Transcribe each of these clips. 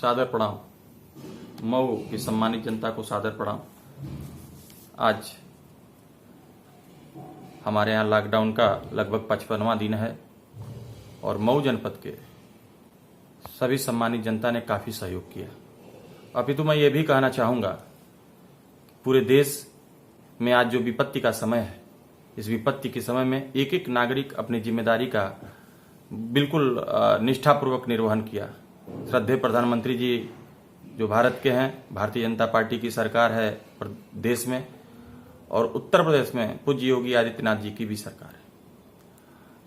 सादर प्रणाम। मऊ की सम्मानित जनता को सादर प्रणाम। आज हमारे यहाँ लॉकडाउन का लगभग 55वां दिन है और मऊ जनपद के सभी सम्मानित जनता ने काफी सहयोग किया। अभी तो मैं ये भी कहना चाहूंगा, पूरे देश में आज जो विपत्ति का समय है, इस विपत्ति के समय में एक एक नागरिक अपनी जिम्मेदारी का बिल्कुल निष्ठापूर्वक निर्वहन किया। श्रद्धेय प्रधानमंत्री जी जो भारत के हैं, भारतीय जनता पार्टी की सरकार है देश में, और उत्तर प्रदेश में पूज्य योगी आदित्यनाथ जी की भी सरकार है।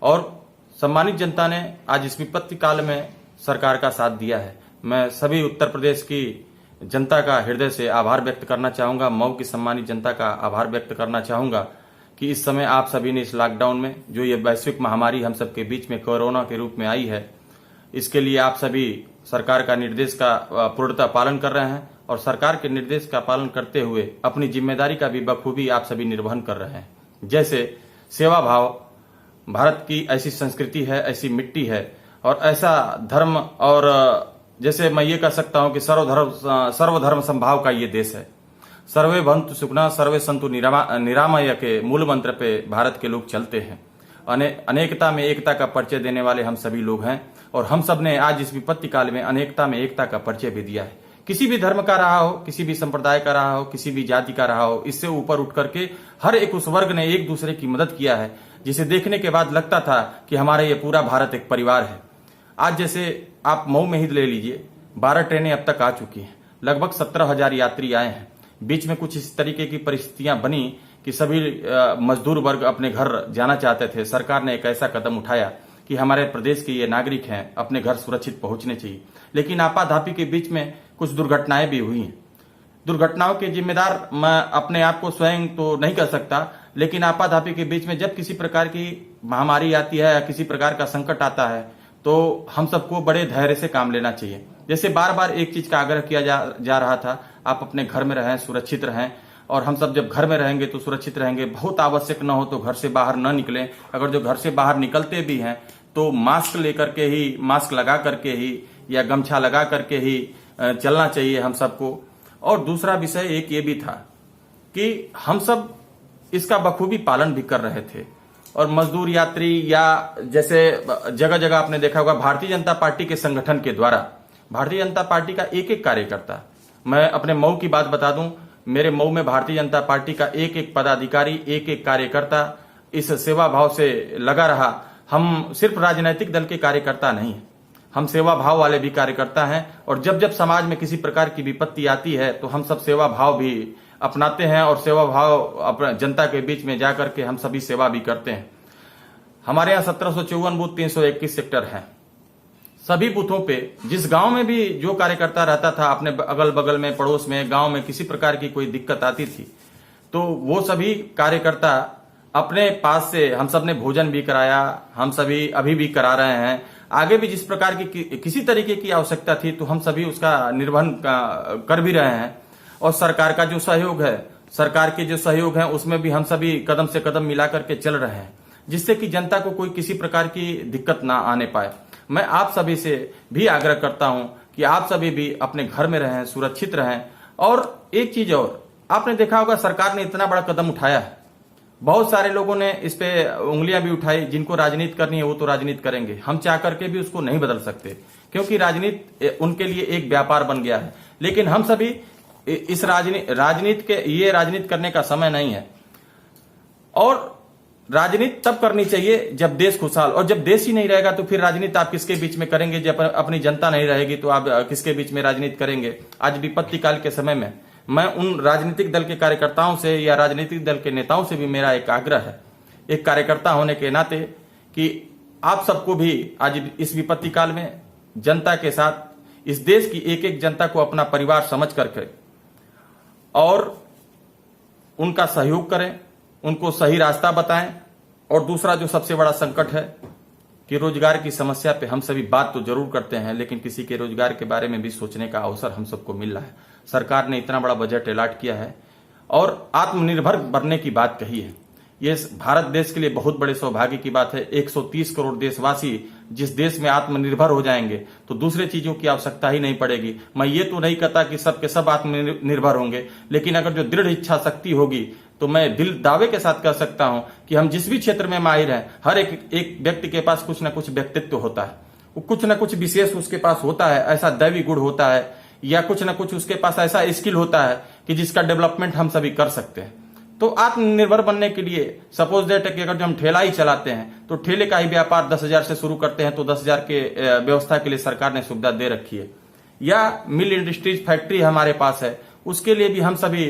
और सम्मानित जनता ने आज इस विपत्ति काल में सरकार का साथ दिया है। मैं सभी उत्तर प्रदेश की जनता का हृदय से आभार व्यक्त करना चाहूंगा, मऊ की सम्मानित जनता का आभार व्यक्त करना चाहूंगा कि इस समय आप सभी ने इस लॉकडाउन में जो ये वैश्विक महामारी हम सबके बीच में कोरोना के रूप में आई है, इसके लिए आप सभी सरकार का निर्देश का पूर्णतः पालन कर रहे हैं और सरकार के निर्देश का पालन करते हुए अपनी जिम्मेदारी का भी बखूबी आप सभी निर्वहन कर रहे हैं। जैसे सेवा भाव, भारत की ऐसी संस्कृति है, ऐसी मिट्टी है और ऐसा धर्म, और जैसे मैं ये कह सकता हूं कि सर्वधर्म संभाव का ये देश है। सर्वे भवन्तु सुखिनः सर्वे सन्तु निरामय के मूल मंत्र पे भारत के लोग चलते हैं। अनेकता में एकता का परिचय देने वाले हम सभी लोग हैं और हम सब ने आज इस विपत्ति काल में अनेकता में एकता का परिचय भी दिया है। किसी भी धर्म का रहा हो, किसी भी संप्रदाय का रहा हो, किसी भी जाति का रहा हो, इससे ऊपर उठ करके हर एक उस वर्ग ने एक दूसरे की मदद किया है, जिसे देखने के बाद लगता था कि हमारा ये पूरा भारत एक परिवार है। आज जैसे आप मऊ में ही ले लीजिए, 12 ट्रेनें अब तक आ चुकी हैं, लगभग 17,000 यात्री आए हैं। बीच में कुछ इस तरीके की परिस्थितियां बनी कि सभी मजदूर वर्ग अपने घर जाना चाहते थे। सरकार ने एक ऐसा कदम उठाया कि हमारे प्रदेश के ये नागरिक हैं, अपने घर सुरक्षित पहुंचने चाहिए। लेकिन आपाधापी के बीच में कुछ दुर्घटनाएं भी हुई हैं। दुर्घटनाओं के जिम्मेदार मैं अपने आप को स्वयं तो नहीं कर सकता, लेकिन आपाधापी के बीच में जब किसी प्रकार की महामारी आती है या किसी प्रकार का संकट आता है तो हम सबको बड़े धैर्य से काम लेना चाहिए। जैसे बार बार एक चीज का आग्रह किया जा रहा था, आप अपने घर में रहें, सुरक्षित रहें। और हम सब जब घर में रहेंगे तो सुरक्षित रहेंगे। बहुत आवश्यक न हो तो घर से बाहर न निकलें। अगर जो घर से बाहर निकलते भी हैं तो मास्क लेकर के ही, मास्क लगा करके ही या गमछा लगा करके ही चलना चाहिए हम सबको। और दूसरा विषय एक ये भी था कि हम सब इसका बखूबी पालन भी कर रहे थे। और मजदूर यात्री या जैसे जगह जगह आपने देखा होगा, भारतीय जनता पार्टी के संगठन के द्वारा भारतीय जनता पार्टी का एक एक कार्यकर्ता, मैं अपने मऊ की बात बता दूं, मेरे मऊ में भारतीय जनता पार्टी का एक एक पदाधिकारी, एक एक कार्यकर्ता इस सेवा भाव से लगा रहा। हम सिर्फ राजनीतिक दल के कार्यकर्ता नहीं हैं, हम सेवा भाव वाले भी कार्यकर्ता हैं। और जब जब समाज में किसी प्रकार की विपत्ति आती है तो हम सब सेवा भाव भी अपनाते हैं और सेवा भाव अपने जनता के बीच में जाकर के हम सभी सेवा भी करते हैं। हमारे यहाँ 1754 बूथ 321 सेक्टर हैं। सभी बूथों पे जिस गांव में भी जो कार्यकर्ता रहता था, अपने अगल बगल में, पड़ोस में, गांव में किसी प्रकार की कोई दिक्कत आती थी तो वो सभी कार्यकर्ता अपने पास से हम सब ने भोजन भी कराया, हम सभी अभी भी करा रहे हैं। आगे भी जिस प्रकार की किसी तरीके की आवश्यकता थी तो हम सभी उसका निर्वहन कर भी रहे हैं। और सरकार का जो सहयोग है, सरकार के जो सहयोग है, उसमें भी हम सभी कदम से कदम मिला करके चल रहे हैं, जिससे कि जनता को कोई किसी प्रकार की दिक्कत ना आने पाए। मैं आप सभी से भी आग्रह करता हूं कि आप सभी भी अपने घर में रहें, सुरक्षित रहें। और एक चीज और, आपने देखा होगा सरकार ने इतना बड़ा कदम उठाया है, बहुत सारे लोगों ने इस पे उंगलियां भी उठाई। जिनको राजनीति करनी है वो तो राजनीति करेंगे, हम चाह करके भी उसको नहीं बदल सकते, क्योंकि राजनीति उनके लिए एक व्यापार बन गया है। लेकिन हम सभी इस राजनीति करने का समय नहीं है। और राजनीति तब करनी चाहिए जब देश खुशहाल, और जब देश ही नहीं रहेगा तो फिर राजनीति आप किसके बीच में करेंगे? जब अपनी जनता नहीं रहेगी तो आप किसके बीच में राजनीति करेंगे? आज विपत्ति काल के समय में मैं उन राजनीतिक दल के कार्यकर्ताओं से या राजनीतिक दल के नेताओं से भी मेरा एक आग्रह है, एक कार्यकर्ता होने के नाते, कि आप सबको भी आज इस विपत्ति काल में जनता के साथ, इस देश की एक एक जनता को अपना परिवार समझ करके और उनका सहयोग करें, उनको सही रास्ता बताएं। और दूसरा जो सबसे बड़ा संकट है कि रोजगार की समस्या पे हम सभी बात तो जरूर करते हैं, लेकिन किसी के रोजगार के बारे में भी सोचने का अवसर हम सबको मिल रहा है। सरकार ने इतना बड़ा बजट अलॉट किया है और आत्मनिर्भर बनने की बात कही है। ये भारत देश के लिए बहुत बड़े सौभाग्य की बात है। 130 करोड़ देशवासी जिस देश में आत्मनिर्भर हो जाएंगे तो दूसरे चीजों की आवश्यकता ही नहीं पड़ेगी। मैं ये तो नहीं कहता कि सब के सब आत्मनिर्भर होंगे, लेकिन अगर जो दृढ़ इच्छा शक्ति होगी तो मैं दिल दावे के साथ कह सकता हूं कि हम जिस भी क्षेत्र में माहिर हैं, हर एक व्यक्ति के पास कुछ न कुछ व्यक्तित्व होता है, वो कुछ न कुछ विशेष उसके पास होता है, ऐसा दैवी गुण होता है या कुछ न कुछ उसके पास ऐसा स्किल होता है कि जिसका डेवलपमेंट हम सभी कर सकते हैं। तो आत्मनिर्भर बनने के लिए सपोज दैट कि अगर जो हम ठेला ही चलाते हैं तो ठेले का ही व्यापार 10,000 से शुरू करते हैं तो 10,000 के व्यवस्था के लिए सरकार ने सुविधा दे रखी है। या मिल इंडस्ट्रीज फैक्ट्री हमारे पास है, उसके लिए भी हम सभी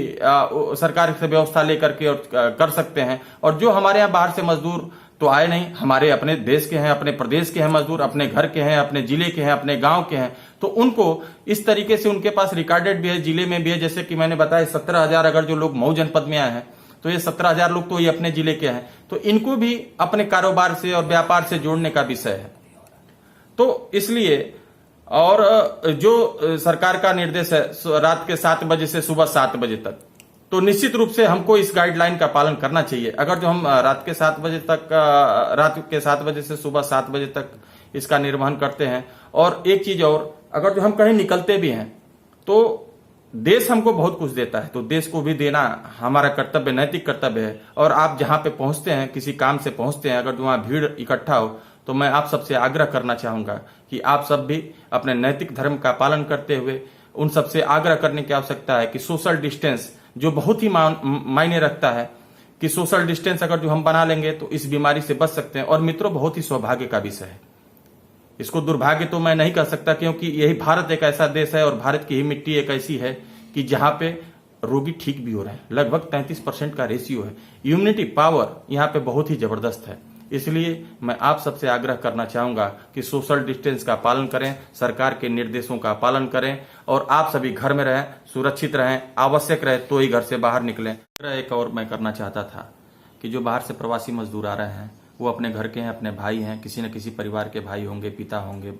सरकार से व्यवस्था लेकर के और कर सकते हैं। और जो हमारे यहाँ बाहर से मजदूर तो आए नहीं, हमारे अपने देश के हैं, अपने प्रदेश के हैं मजदूर, अपने घर के हैं, अपने जिले के हैं, अपने गांव के हैं, तो उनको इस तरीके से उनके पास रिकॉर्डेड भी है, जिले में भी है। जैसे कि मैंने बताया 17,000 अगर जो लोग मऊ जनपद में आए हैं तो ये 17,000 लोग तो ये अपने जिले के हैं, तो इनको भी अपने कारोबार से और व्यापार से जोड़ने का विषय है। तो इसलिए और जो सरकार का निर्देश है रात के 7 बजे से सुबह 7 बजे तक, तो निश्चित रूप से हमको इस गाइडलाइन का पालन करना चाहिए। अगर जो हम रात के 7 बजे से सुबह 7 बजे तक इसका निर्वहन करते हैं। और एक चीज और, अगर जो हम कहीं निकलते भी हैं तो देश हमको बहुत कुछ देता है, तो देश को भी देना हमारा कर्तव्य, नैतिक कर्तव्य है। और आप जहां पे पहुंचते हैं, किसी काम से पहुंचते हैं, अगर जो वहां भीड़ इकट्ठा हो तो मैं आप सबसे आग्रह करना चाहूंगा कि आप सब भी अपने नैतिक धर्म का पालन करते हुए उन सबसे आग्रह करने की आवश्यकता है कि सोशल डिस्टेंस जो बहुत ही मायने रखता है, कि सोशल डिस्टेंस अगर जो हम बना लेंगे तो इस बीमारी से बच सकते हैं। और मित्रों, बहुत ही सौभाग्य का विषय है, इसको दुर्भाग्य तो मैं नहीं कह सकता, क्योंकि यही भारत एक ऐसा देश है और भारत की ही मिट्टी एक ऐसी है कि जहां पे रोगी ठीक भी हो रहे हैं। लगभग 33% का रेशियो है। इम्यूनिटी पावर यहाँ पे बहुत ही जबरदस्त है। इसलिए मैं आप सबसे आग्रह करना चाहूंगा कि सोशल डिस्टेंस का पालन करें, सरकार के निर्देशों का पालन करें और आप सभी घर में रहें, सुरक्षित रहें, आवश्यक रहे तो ही घर से बाहर निकलें। एक और मैं करना चाहता था कि जो बाहर से प्रवासी मजदूर आ रहे हैं वो अपने घर के हैं, अपने भाई हैं, किसी न किसी परिवार के भाई होंगे, पिता होंगे,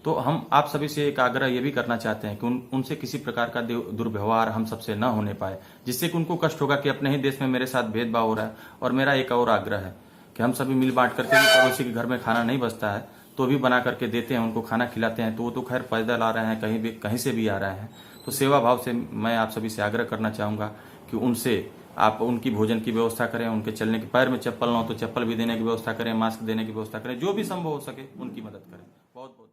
तो हम आप सभी से एक आग्रह ये भी करना चाहते हैं कि उनसे किसी प्रकार का दुर्व्यवहार हम सबसे न होने पाए, जिससे कि उनको कष्ट होगा कि अपने ही देश में मेरे साथ भेदभाव हो रहा है। और मेरा एक और आग्रह है कि हम सभी मिल बांट करके भी, पड़ोसी के घर में खाना नहीं बचता है तो भी बना करके देते हैं, उनको खाना खिलाते हैं, तो वो तो खैर पैदल आ रहे हैं, कहीं से भी आ रहे हैं, तो सेवा भाव से मैं आप सभी से आग्रह करना चाहूंगा कि उनसे आप उनकी भोजन की व्यवस्था करें, उनके चलने के, पैर में चप्पल ना हो तो चप्पल भी देने की व्यवस्था करें, मास्क देने की व्यवस्था करें, जो भी संभव हो सके उनकी मदद करें। बहुत बहुत